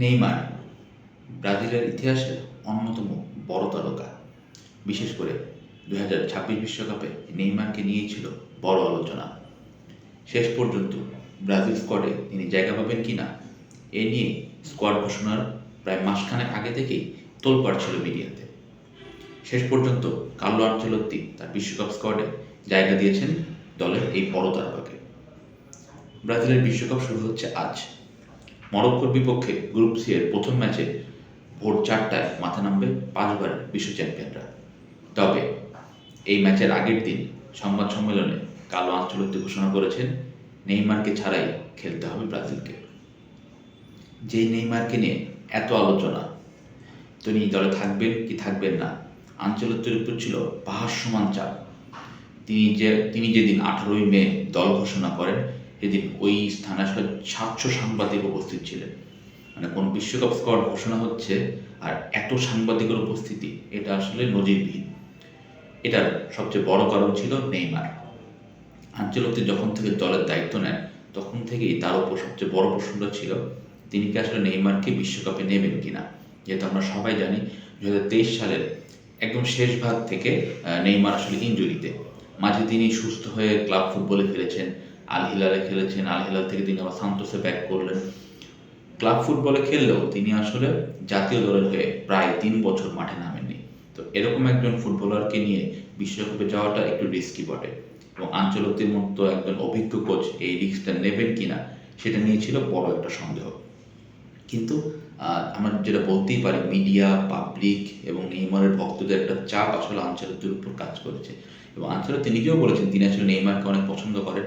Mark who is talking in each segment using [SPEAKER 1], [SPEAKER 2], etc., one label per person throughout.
[SPEAKER 1] Neymar ব্রাজিলের ইতিহাসের অন্যতম বড় তারকা। বিশেষ করে 2026 বিশ্বকাপে নেইমারকে নিয়েই ছিল বড় আলোচনা। শেষ পর্যন্ত ব্রাজিল স্কোয়াডে তিনি জায়গা পাবেন কিনা এ নিয়ে স্কোয়াড ঘোষণার প্রায় মাসখানেক আগে থেকেই তোলপাড় ছিল মিডিয়াতে। শেষ পর্যন্ত কার্লো আনচেলত্তি তার বিশ্বকাপ স্কোয়াডে জায়গা দিয়েছেন দলের এই বড় তারকাকে। ব্রাজিলের বিশ্বকাপ শুরু হচ্ছে আজ। মরক্কোর বিপক্ষে গ্রুপ সি এর প্রথম ম্যাচে ভোর 4টায় মাঠে নামবে 5 বারের বিশ্ব চ্যাম্পিয়নরা। তবে এই ম্যাচের আগের দিন সংবাদ সম্মেলনে কার্লো আনচেলত্তি ঘোষণা করেছেন নেইমারকে ছাড়াই খেলতে হবে ব্রাজিলকে। যেই নেইমারকে নিয়ে এত আলোচনা, তিনি দলে থাকবেন কি থাকবেন না, আনচেলত্তির উপর ছিল পাহাড় সমান চাপ। তিনি যেদিন 18ই মে দল ঘোষণা করেন, সেদিন ওই স্থানে আসলে 700 সাংবাদিক উপস্থিত ছিলেন। মানে কোন বিশ্বকাপ স্কোয়াড ঘোষণা হচ্ছে আর এত সাংবাদিকের উপস্থিতি, এটা আসলে নজিরবিহীন। এটার সবচেয়ে বড় কারণ ছিল নেইমার। আনচেলত্তি যখন থেকে দলের দায়িত্ব নেন, তখন থেকেই তার উপর সবচেয়ে বড় প্রশ্নটা ছিল তিনি কি আসলে নেইমারকে বিশ্বকাপে নেবেন কিনা। যেহেতু আমরা সবাই জানি 2023 সালের একদম শেষ ভাগ থেকে নেইমার আসলে ইনজুরিতে, মাঝে তিনি সুস্থ হয়ে ক্লাব ফুটবলে খেলেছেন, আল হিলালে খেলেছেন, আল হিলাল থেকে তিনি আবার সান্তোসে ব্যাক করলেন। ক্লাব ফুটবলে খেললেও তিনি আসলে জাতীয় দলের হয়ে প্রায় 3 বছর মাঠে নামেননি। তো এরকম একজন ফুটবলারকে নিয়ে বিশ্বকাপে যাওয়াটা একটু রিস্কি বটে, এবং আনচেলত্তির মতো একজন অভিজ্ঞ কোচ এই রিস্কটা নেবেন কিনা সেটা নিয়ে ছিল বড় একটা সন্দেহ। কিন্তু আমরা যেটা বলতেই পারি, মিডিয়া, পাবলিক এবং নেইমারের ভক্তদের একটা চাপ আসলে আনচেলত্তির উপর কাজ করেছে। এবং আনচেলত্তি নিজেও বলেছেন তিনি আসলে নেইমারকে অনেক পছন্দ করেন।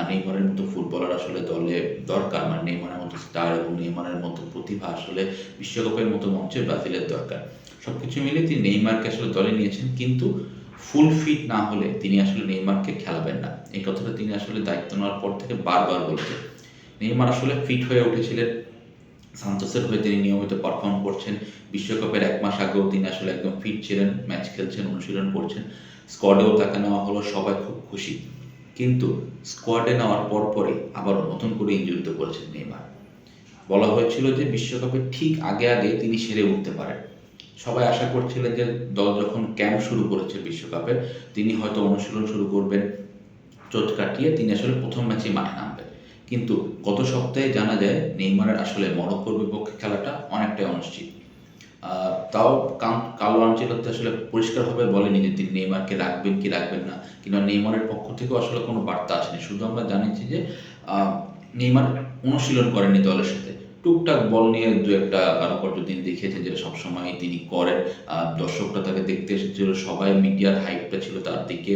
[SPEAKER 1] নেইমারের মতো ফুটবলার আসলে দলে দরকার, মানে নেইমারের মতো স্টার এবং নেইমারের মতো প্রতিভা আসলে বিশ্বকাপের মতো মঞ্চে ব্রাজিলের দরকার। সব কিছু মিলে তিনি নেইমারকে আসলে দলে নিয়েছেন, কিন্তু ফুল ফিট না হলে তিনি আসলে নেইমারকে খেলাবেন না। এই কথাটা তিনি আসলে দায়িত্ব নেওয়ার পর থেকে বারবার বলছেন। নেইমার আসলে ফিট হয়ে উঠেছিলেন, সান্তোসের হয়ে তিনি নিয়মিত পারফর্ম করছেন। বিশ্বকাপের 1 মাস আগেও তিনি আসলে একদম ফিট ছিলেন, ম্যাচ খেলছেন, অনুশীলন করছেন। স্কোয়াডেও তাকে নেওয়া হলো, সবাই খুব খুশি। কিন্তু স্কোয়াডে নেওয়ার পরপরই আবারও নতুন করে ইনজুরিতে পড়েছেন নেইমার। বলা হয়েছিল যে বিশ্বকাপের ঠিক আগে আগে তিনি সেরে উঠতে পারেন। সবাই আশা করছিলেন যে দল যখন ক্যাম্প শুরু করেছে বিশ্বকাপে, তিনি হয়তো অনুশীলন শুরু করবেন, চোট কাটিয়ে তিনি আসলে প্রথম ম্যাচেই মাঠে নামবেন। কিন্তু গত সপ্তাহে জানা যায় নেইমারের আসলে মরক্কোর বিপক্ষে খেলাটা অনেকটাই অনিশ্চিত। তাও কার্লো আনচেলত্তি আসলে পরিষ্কারভাবে বলেনি যে তিনি নেইমারকে রাখবেন কি রাখবেন না, কিংবা নেইমারের পক্ষ থেকেও আসলে কোনো বার্তা আসেনি। শুধু আমরা জানিয়েছি যে নেইমার অনুশীলন করেননি দলের সাথে, টুকটাক বল নিয়ে দু একটা কারুকার্য তিনি দেখিয়েছেন, যেটা সবসময় তিনি করেন। দর্শকরা তাকে দেখতে এসেছিল, সবাই মিডিয়ার হাইপটা ছিল তার দিকে।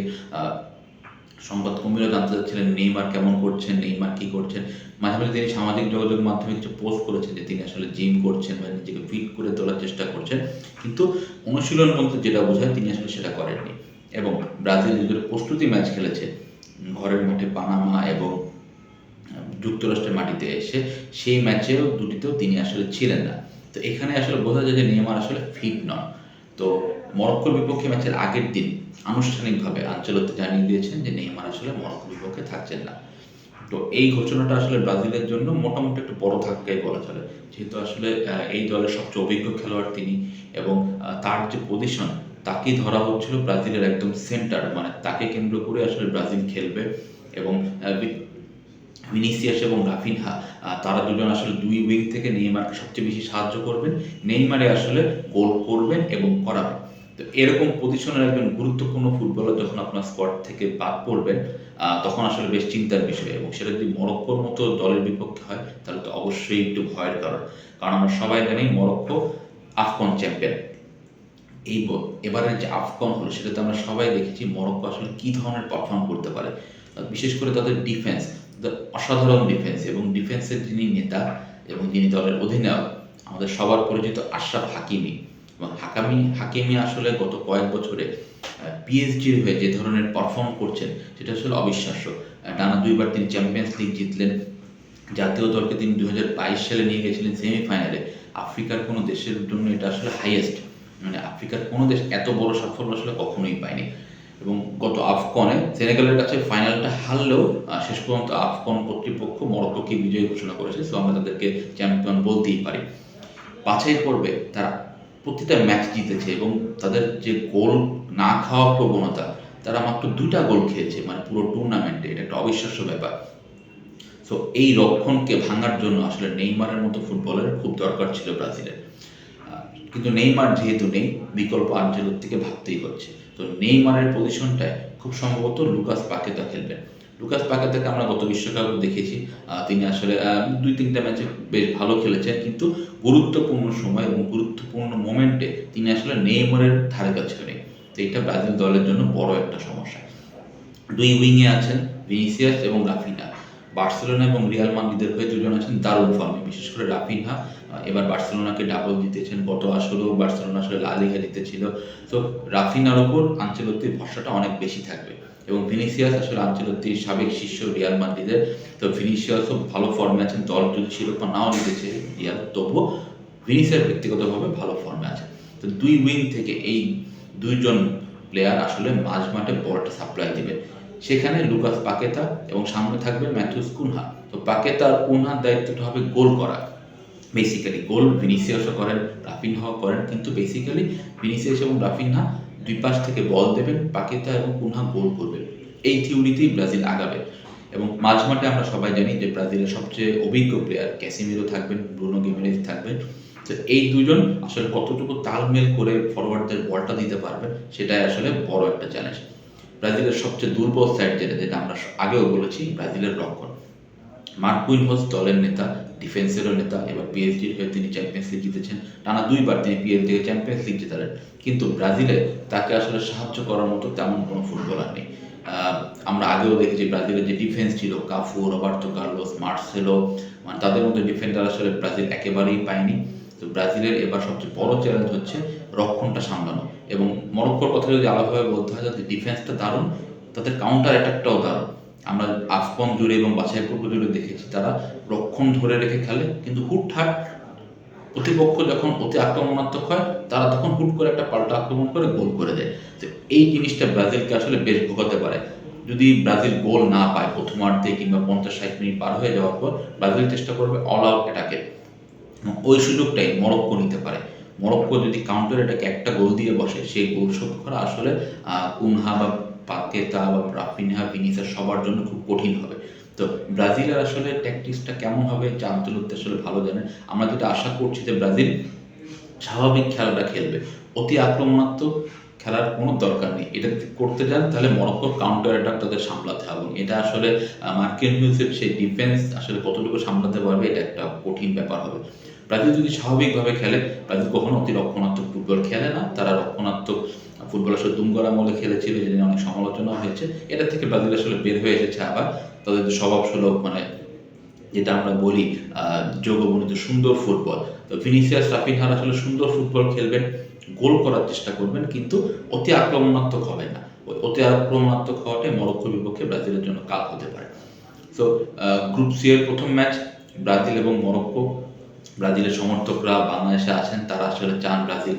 [SPEAKER 1] সংবাদ কর্মীরা জানতে চাচ্ছিলেন নেইমার কেমন করছেন, নেইমার কী করছেন। মাঝে মাঝে তিনি সামাজিক যোগাযোগ মাধ্যমে কিছু পোস্ট করেছেন যে তিনি আসলে জিম করছেন বা নিজেকে ফিট করে তোলার চেষ্টা করছেন, কিন্তু অনুশীলন বলতে যেটা বোঝায় তিনি আসলে সেটা করেননি। এবং ব্রাজিল যে প্রস্তুতি ম্যাচ খেলেছে ঘরের মাঠে পানামা এবং যুক্তরাষ্ট্রের মাটিতে এসে, সেই ম্যাচেও দুটিতেও তিনি আসলে ছিলেন না। তো এখানে আসলে বোঝা যায় যে নেইমার আসলে ফিট নন। তো মরক্কোর বিপক্ষে ম্যাচের আগের দিন আনুষ্ঠানিকভাবে আনচেলত্তি জানিয়ে দিয়েছেন যে নেইমার আসলে মরক্কোর বিপক্ষে থাকছেন না। তো এই ঘোষণাটা আসলে ব্রাজিলের জন্য মোটামুটি একটু বড় ধাক্কাই বলা চলে, যেহেতু আসলে এই দলের সবচেয়ে অভিজ্ঞ খেলোয়াড় তিনি, এবং তার যে পজিশন, তাকেই ধরা হচ্ছিল ব্রাজিলের একদম সেন্টার, মানে তাকে কেন্দ্র করে আসলে ব্রাজিল খেলবে। এবং ভিনিসিয়াস এবং রাফিনহা, তারা দুজন আসলে দুই উইং থেকে নেইমারকে সবচেয়ে বেশি সাহায্য করবেন, নেইমারে আসলে গোল করবেন এবং করাবেন। তো এরকম পজিশনের একজন গুরুত্বপূর্ণ ফুটবলার যখন আপনার স্কোয়াড থেকে বাদ পড়বেন, তখন আসলে বেশ চিন্তার বিষয়। এবং সেটা যদি মরক্কোর মতো দলের বিপক্ষে হয়, তাহলে তো অবশ্যই একটু ভয়ের কারণ। কারণ আমরা সবাই জানি মরক্কো আফকন চ্যাম্পিয়ন। এবারের যে আফকন হলো, সেটাতে আমরা সবাই দেখেছি মরক্কো আসলে কী ধরনের পারফর্ম করতে পারে। বিশেষ করে তাদের ডিফেন্স, অসাধারণ ডিফেন্স, এবং ডিফেন্সের যিনি নেতা এবং যিনি দলের অধিনায়ক, আমাদের সবার পরিচিত আশরাফ হাকিমি। এবং হাকিমি আসলে গত কয়েক বছরে পিএসজির হয়ে যে ধরনের পারফর্ম করছেন, সেটা আসলে অবিশ্বাস্য। টানা 2বার তিনি চ্যাম্পিয়ন্স লিগ জিতলেন, জাতীয় দলকে তিনি 2022 সালে নিয়ে গেছিলেন সেমিফাইনালে। আফ্রিকার কোনো দেশের জন্য এটা আসলে হাইয়েস্ট, মানে আফ্রিকার কোনো দেশ এত বড় সাফল্য আসলে কখনোই পায়নি। এবং গত আফকনে সেনেগালের কাছে ফাইনালটা হারলেও শেষ পর্যন্ত আফকন কর্তৃপক্ষ মরক্কোকে বিজয়ী ঘোষণা করেছে। সো আমরা তাদেরকে চ্যাম্পিয়ন বলতেই পারি। বাছাই পর্বে তারা প্রতিটা ম্যাচ জিতেছে এবং তাদের যে গোল না খাওয়া প্রবণতা, তারা মাত্র ২টা গোল খেয়েছে মানে পুরো টুর্নামেন্টে। এটা একটা অবিশ্বাস্য ব্যাপার। সো এই রক্ষণকে ভাঙার জন্য আসলে নেইমারের মতো ফুটবলারের খুব দরকার ছিল ব্রাজিলের। কিন্তু নেইমার যেহেতু নেই, বিকল্প আনচেলত্তিকে ভাবতেই হচ্ছে। তো নেইমারের পজিশনটায় খুব সম্ভবত লুকাস পাকেতা খেলবেন। লুকাস পাকেতাকে আমরা গত বিশ্বকাপে দেখেছি, তিনি আসলে ২-৩টা ম্যাচে বেশ ভালো খেলেছেন, কিন্তু গুরুত্বপূর্ণ সময় এবং গুরুত্বপূর্ণ মোমেন্টে তিনি আসলে নেইমারের ধারে কাছেও নেই। তো এটা ব্রাজিল দলের জন্য বড় একটা সমস্যা। ২ উইংয়ে আছেন ভিনিসিয়াস এবং রাফিনা। বার্সেলোনা এবং রিয়াল মাদ্রিদের হয়ে দুজন আছেন দারুণ ফর্মে, বিশেষ করে রাফিনহা এবার বার্সেলোনাকে ডাবল জিতেছেন। গত আসরেও বার্সেলোনা আসলে লা লিগা জিতেছিল। তো রাফিনার ওপর আনচেলত্তির ভরসাটা অনেক বেশি থাকবে এবং ভিনিসিয়াস আসলে আনচেলত্তির সাবেক শিষ্য রিয়াল মাদ্রিদের। তো ভিনিসিয়াসও ভালো ফর্মে আছেন, দল যদি শিরোপা নাও জিতেছে রিয়াল, তবুও ভিনিসিয়াস ব্যক্তিগতভাবে ভালো ফর্মে আছে। তো ২ উইং থেকে এই ২ জন প্লেয়ার আসলে মাঝ মাঠে বলটা সাপ্লাই দিবে। সেখানে লুকাস পাকেতা এবং সামনে থাকবে ম্যাথিউস কুনহা। তো পাকেতা আর কুনহার দায়িত্বটা হবে গোল করা। বেসিক্যালি গোল ভিনিসিয়াসও করেন, রাফিনহাও করেন, কিন্তু বেসিক্যালি ভিনিসিয়াস এবং রাফিনহা ২ পাশ থেকে বল দেবেন, পাকেতা এবং কুনহা গোল করবেন। এই থিওরিতেই ব্রাজিল আগাবে এবং মাঝমাঠে আমরা সবাই জানি যে ব্রাজিলের সবচেয়ে অভিজ্ঞ প্লেয়ার ক্যাসিমিরো থাকবেন, ব্রুনো গিমেরেজ থাকবেন। তো এই দুজন আসলে কতটুকু তালমেল করে ফরওয়ার্ডদের বলটা দিতে পারবেন, সেটাই আসলে বড় একটা চ্যালেঞ্জ। ব্রাজিলের সবচেয়ে দুর্বল সাইড যেটা আমরা আগেও বলেছি, ব্রাজিলের রক্ষণ। মার্কুইনহোস দলের নেতা, ডিফেন্সেরও নেতা। এবার পিএসজির হয়ে তিনি চ্যাম্পিয়ন্স লিগ জিতেছেন, টানা ২ বার তিনি পিএসজিকে চ্যাম্পিয়ন্স লিগ জেতালেন। কিন্তু ব্রাজিলে তাকে আসলে সাহায্য করার মতো তেমন কোনো ফুটবলার নেই। আমরা আগেও দেখেছি ব্রাজিলের যে ডিফেন্স ছিল, কাফু, রবার্তো কার্লোস, মার্সেলো, মানে তাদের মধ্যে ডিফেন্ডার আসলে ব্রাজিল একেবারেই পায়নি। তো ব্রাজিলের এবার সবচেয়ে বড় চ্যালেঞ্জ হচ্ছে রক্ষণটা সামলানো। এবং মরক্কোর কথা যদি আলাদাভাবে বলতে হয়, তাদের ডিফেন্সটা দারুণ, তাদের কাউন্টার অ্যাটাকটাও দারুণ। আমরা আফকন জুড়ে এবং বাছাই পর্ব জুড়ে দেখেছি তারা রক্ষণ ধরে রেখে খেলে, কিন্তু হুটহাট প্রতিপক্ষ যখন অতি আক্রমণাত্মক হয়, তারা তখন হুট করে একটা পাল্টা আক্রমণ করে গোল করে দেয়। তো এই জিনিসটা ব্রাজিলকে আসলে বেশ ভোগাতে পারে। যদি ব্রাজিল গোল না পায় প্রথমার্ধে কিংবা ৫০-৬০ মিনিট পার হয়ে যাওয়ার পর, ব্রাজিল চেষ্টা করবে অল আউট অ্যাটাকে। ওই সুযোগটাই মরক্কো নিতে পারে। মরক্কো যদি কাউন্টার অ্যাটাকে একটা গোল দিয়ে বসে, সেই গোল শোধ করা আসলে কুনহা বা পাকেতা বা রাফিনহা, ভিনিসিয়াস সবার জন্য খুব কঠিন হবে। তো ব্রাজিলের আসলে ট্যাকটিক্সটা কেমন হবে, যা আনচেলত্তি আসলে ভালো জানেন। আমরা যেটা আশা করছি যে ব্রাজিল স্বাভাবিক খেলাটা খেলবে, অতি আক্রমণাত্মক খেলার কোনো দরকার নেই। এটা যদি করতে যান তাহলে মরক্কোর কাউন্টার অ্যাটাক তাদের সামলাতে হবে। এটা আসলে মার্কিনহিউসের সেই ডিফেন্স আসলে কতটুকু সামলাতে পারবে, এটা একটা কঠিন ব্যাপার হবে। ব্রাজিল যদি স্বাভাবিকভাবে খেলে, ব্রাজিল কখনো অতি রক্ষণাত্মক ফুটবল খেলে না। তারা রক্ষণাত্মক ফুটবল আসলে দুঙ্গর আমলে খেলেছিল, যেদিন অনেক সমালোচনা হয়েছে। এটা থেকে ব্রাজিল আসলে বের হয়ে এসেছে আবার। তাদের যে স্বভাবসুলভ মানে যেটা আমরা বলি যোগবর্ণিত সুন্দর ফুটবল। তো ভিনিসিয়াস, রাফিনহা আসলে সুন্দর ফুটবল খেলবেন, গোল করার চেষ্টা করবেন, কিন্তু অতি আক্রমণাত্মক হবেন না। ওই অতি আক্রমণাত্মক হওয়াটাই মরক্কোর বিপক্ষে ব্রাজিলের জন্য কাল হতে পারে। সো গ্রুপ সি এর প্রথম ম্যাচ ব্রাজিল এবং মরক্কো। ব্রাজিলের সমর্থকরা বাংলাদেশে আছেন, তারা আসলে চান ব্রাজিল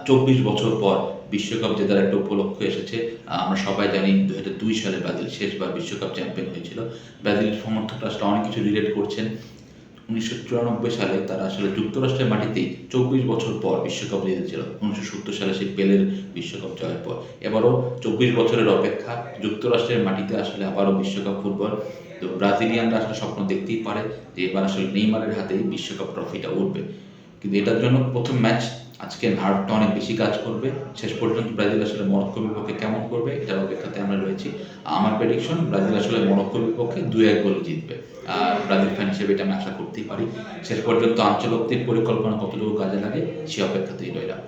[SPEAKER 1] ২৪ বছর পর বিশ্বকাপ জেতার একটা উপলক্ষ এসেছে। আমরা সবাই জানি ২০০২ সালে ব্রাজিল শেষবার বিশ্বকাপ চ্যাম্পিয়ন হয়েছিল। ব্রাজিলের সমর্থকরা আসলে অনেক কিছু রিলেট করছেন। ১৯৯৪ সালে তারা আসলে যুক্তরাষ্ট্রের মাটিতেই ২৪ বছর পর বিশ্বকাপ জিতেছিল। ১৯৭০ সালে সেই পেলের বিশ্বকাপ জয়ের পর। এবারও ২৪ বছরের অপেক্ষা, যুক্তরাষ্ট্রের মাটিতে আসলে আবারও বিশ্বকাপ ফুটবল। তো ব্রাজিলিয়ানরা আসলে স্বপ্ন দেখতেই পারে যে এবার আসলে নেইমারের হাতেই বিশ্বকাপ ট্রফিটা উঠবে। কিন্তু এটার জন্য প্রথম ম্যাচ আজকে নার্ভটা অনেক বেশি কাজ করবে। শেষ পর্যন্ত ব্রাজিল আসলে মরক্কোর বিপক্ষে কেমন করবে, এটার অপেক্ষাতে আমরা রয়েছি। আমার প্রেডিকশন ব্রাজিল আসলে মরক্কোর বিপক্ষে ২-১ গোলে জিতবে। ব্রাজিল ফ্যান হিসেবে এটা আমি আশা করতেই পারি। শেষ পর্যন্ত আনচেলত্তির পরিকল্পনা কতটুকু কাজে লাগে, সে অপেক্ষাতেই রইলাম।